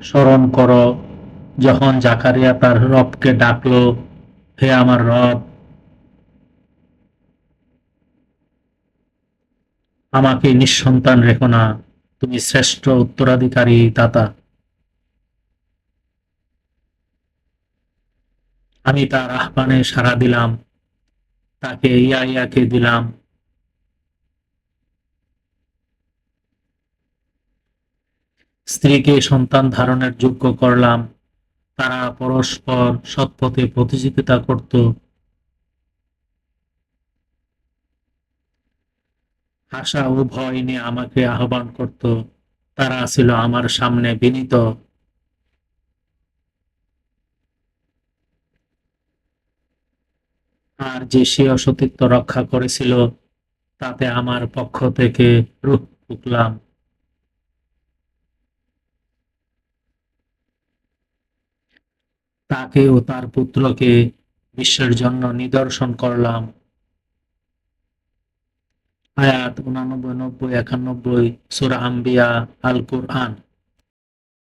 স্মরণ করো যখন জাকারিয়া তার রবকে ডাকল, হে আমার রব, আমাকে নিঃসন্তান রেখো না, তুমি শ্রেষ্ঠ উত্তরাধিকারী দাতা। আমি তার আহ্বানে সাড়া দিলাম, তাকে ইয়াহিয়াকে দিলাম। স্ত্রীকে সন্তান ধারণের যোগ্য করলাম। তারা পরস্পর সৎপথে প্রতিযোগিতা করত। আশা ও ভয় নিয়ে আমাকে আহ্বান করত। তারা ছিল আমার সামনে বিনীত, আর যে স্বীয় সতীত্ব রক্ষা করেছিল তাতে আমার পক্ষ থেকে রূহ ফুঁকলাম। তাকে ও তার পুত্রকে বিশ্বের জন্য নিদর্শন করলাম। আয়াত 89, 90, 91, সূরা আম্বিয়া, আল কুরআন।